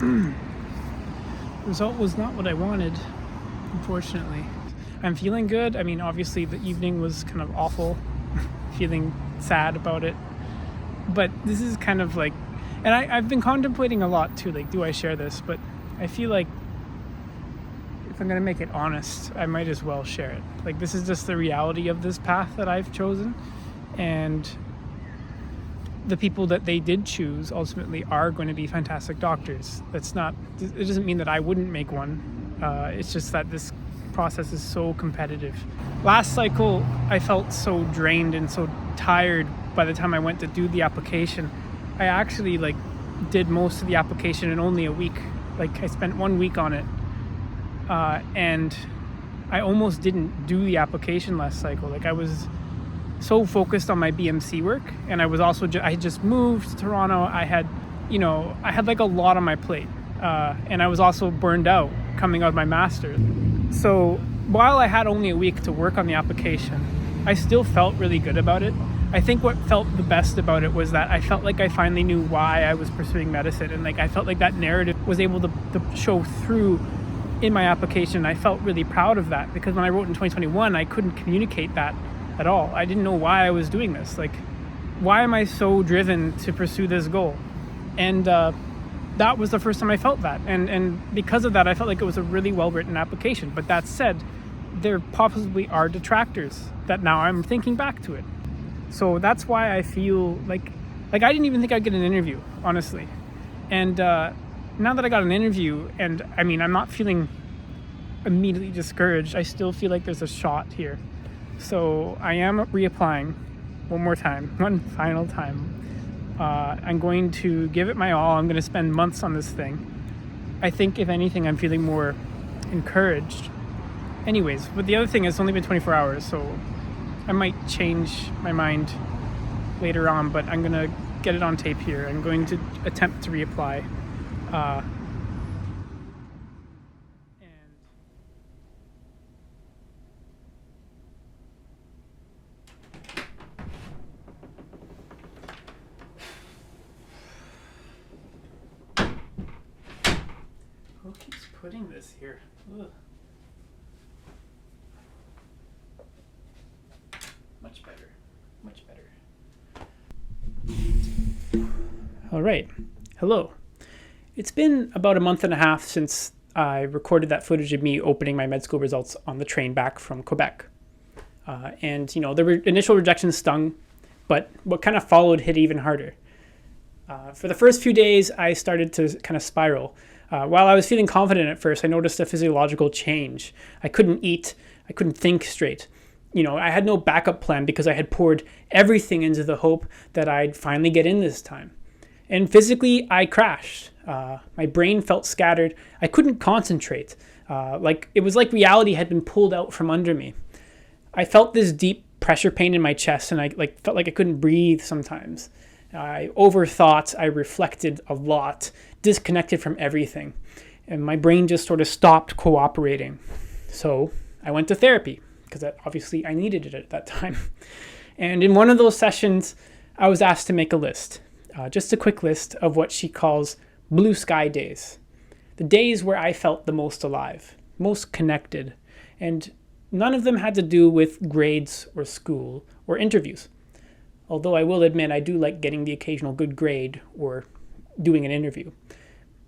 The result was not what I wanted, unfortunately. I'm feeling good. I mean, obviously the evening was kind of awful, feeling sad about it. But this is kind of like, and I've been contemplating a lot too, like, do I share this? But I feel like if I'm going to make it honest, I might as well share it. Like, this is just the reality of this path that I've chosen. And the people that they did choose ultimately are going to be fantastic doctors. It doesn't mean that I wouldn't make one. It's just that this process is so competitive. Last cycle, I felt so drained and so tired by the time I went to do the application. I actually did most of the application in only a week. I spent 1 week on it. And I almost didn't do the application last cycle. I was so focused on my BMC work, and I was also I had just moved to Toronto. I had a lot on my plate, and I was also burned out coming out of my master's. So while I had only a week to work on the application, I still felt really good about it. I think what felt the best about it was that I felt like I finally knew why I was pursuing medicine, and I felt like that narrative was able to show through in my application. I felt really proud of that, because when I wrote in 2021, I couldn't communicate that at all. I didn't know why I was doing this. Why am I so driven to pursue this goal? And that was the first time I felt that. And because of that, I felt like it was a really well-written application. But that said, there possibly are detractors that now I'm thinking back to it. So that's why I feel like I didn't even think I'd get an interview, honestly. And now that I got an interview, and I mean, I'm not feeling immediately discouraged. I still feel like there's a shot here. So I am reapplying one final time. I'm going to give it my all. I'm going to spend months on this thing. I think, if anything, I'm feeling more encouraged. Anyways, but the other thing is, it's only been 24 hours, so I might change my mind later on, but I'm going to get it on tape here. I'm going to attempt to reapply. Who keeps putting this here? Ugh. Much better. All right. Hello. It's been about a month and a half since I recorded that footage of me opening my med school results on the train back from Quebec. And the initial rejection stung, but what kind of followed hit even harder. For the first few days, I started to kind of spiral. While I was feeling confident at first, I noticed a physiological change. I couldn't eat. I couldn't think straight. I had no backup plan because I had poured everything into the hope that I'd finally get in this time. And physically, I crashed. My brain felt scattered. I couldn't concentrate. It was like reality had been pulled out from under me. I felt this deep pressure pain in my chest, and I felt like I couldn't breathe sometimes. I overthought. I reflected a lot, disconnected from everything, and my brain just sort of stopped cooperating. So I went to therapy, because obviously I needed it at that time. And in one of those sessions, I was asked to make a list, just a quick list of what she calls blue sky days. The days where I felt the most alive, most connected, and none of them had to do with grades or school or interviews. Although I will admit I do like getting the occasional good grade or doing an interview.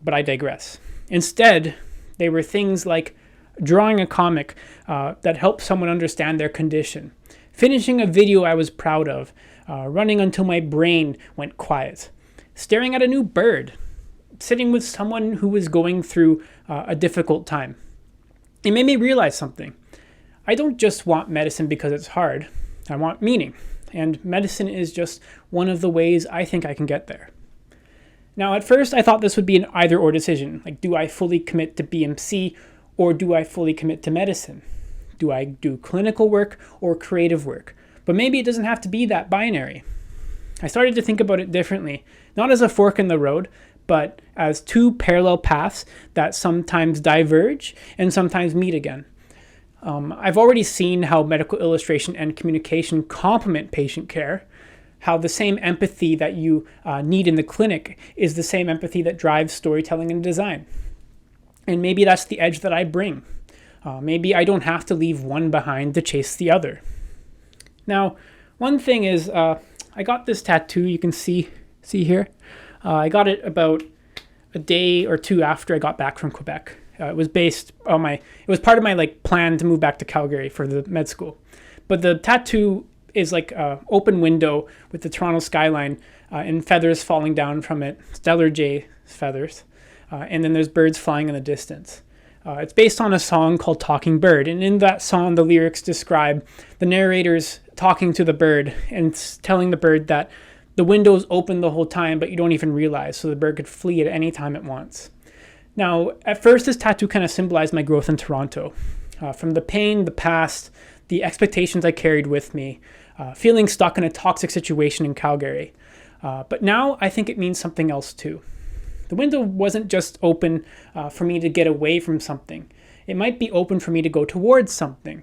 But I digress. Instead, they were things like drawing a comic that helped someone understand their condition, finishing a video I was proud of, running until my brain went quiet, staring at a new bird, sitting with someone who was going through a difficult time. It made me realize something. I don't just want medicine because it's hard. I want meaning. And medicine is just one of the ways I think I can get there. Now, at first, I thought this would be an either-or decision. Do I fully commit to BMC, or do I fully commit to medicine? Do I do clinical work or creative work? But maybe it doesn't have to be that binary. I started to think about it differently, not as a fork in the road, but as two parallel paths that sometimes diverge and sometimes meet again. I've already seen how medical illustration and communication complement patient care, how the same empathy that you need in the clinic is the same empathy that drives storytelling and design. And maybe that's the edge that I bring. Maybe I don't have to leave one behind to chase the other. Now, one thing is, I got this tattoo. You can see here. I got it about a day or two after I got back from Quebec. It was part of my plan to move back to Calgary for the med school. But the tattoo is like an open window with the Toronto skyline and feathers falling down from it, Stellar J feathers. And then there's birds flying in the distance. It's based on a song called Talking Bird. And in that song, the lyrics describe the narrators talking to the bird and telling the bird that the window's open the whole time, but you don't even realize, so the bird could flee at any time it wants. Now, at first, this tattoo kind of symbolized my growth in Toronto. From the pain, the past, the expectations I carried with me, feeling stuck in a toxic situation in Calgary. But now I think it means something else too. The window wasn't just open for me to get away from something. It might be open for me to go towards something.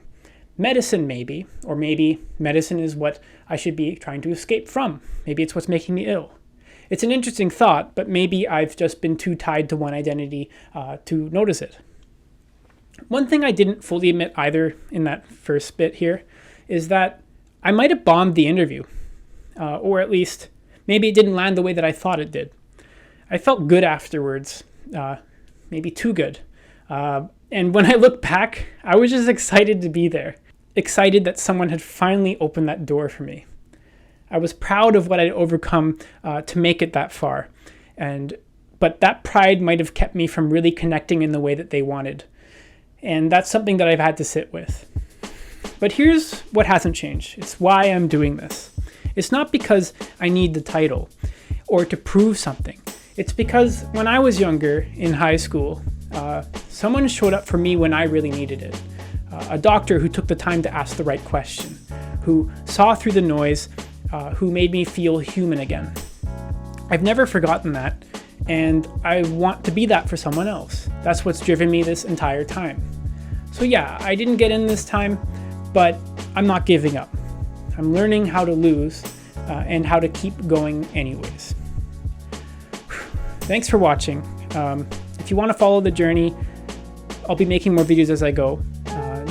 Medicine maybe, or maybe medicine is what I should be trying to escape from. Maybe it's what's making me ill. It's an interesting thought, but maybe I've just been too tied to one identity to notice it. One thing I didn't fully admit either in that first bit here is that I might have bombed the interview, or at least maybe it didn't land the way that I thought it did. I felt good afterwards, maybe too good. And when I look back, I was just excited to be there, excited that someone had finally opened that door for me. I was proud of what I'd overcome to make it that far, but that pride might have kept me from really connecting in the way that they wanted. And that's something that I've had to sit with. But here's what hasn't changed. It's why I'm doing this. It's not because I need the title or to prove something. It's because when I was younger in high school, someone showed up for me when I really needed it. A doctor who took the time to ask the right question, who saw through the noise, who made me feel human again. I've never forgotten that, and I want to be that for someone else. That's what's driven me this entire time. So yeah, I didn't get in this time, but I'm not giving up. I'm learning how to lose and how to keep going anyways. Thanks for watching. If you want to follow the journey, I'll be making more videos as I go.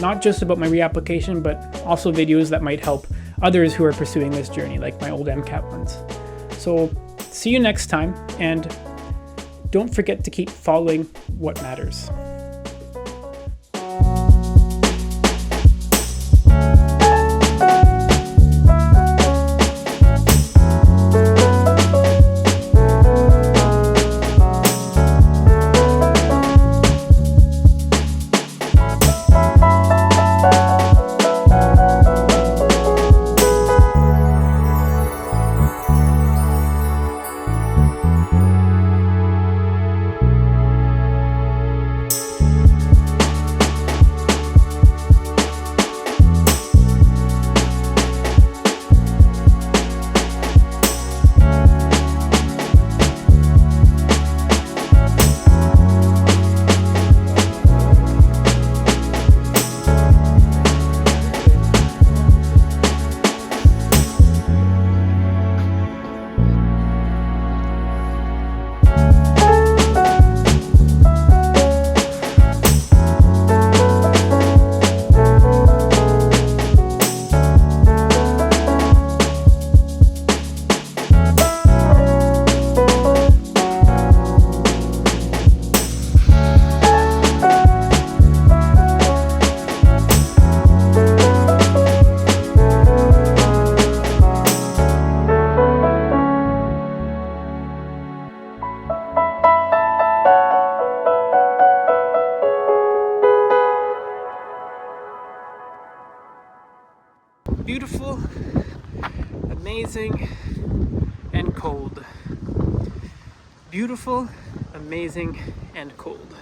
Not just about my reapplication, but also videos that might help others who are pursuing this journey, like my old MCAT ones. So see you next time, and don't forget to keep following what matters. Beautiful, amazing, and cold. Beautiful, amazing, and cold.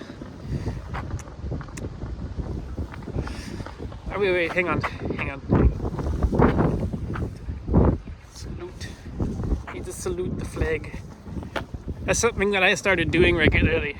Oh, wait, hang on. Salute. Need to salute the flag. That's something that I started doing regularly.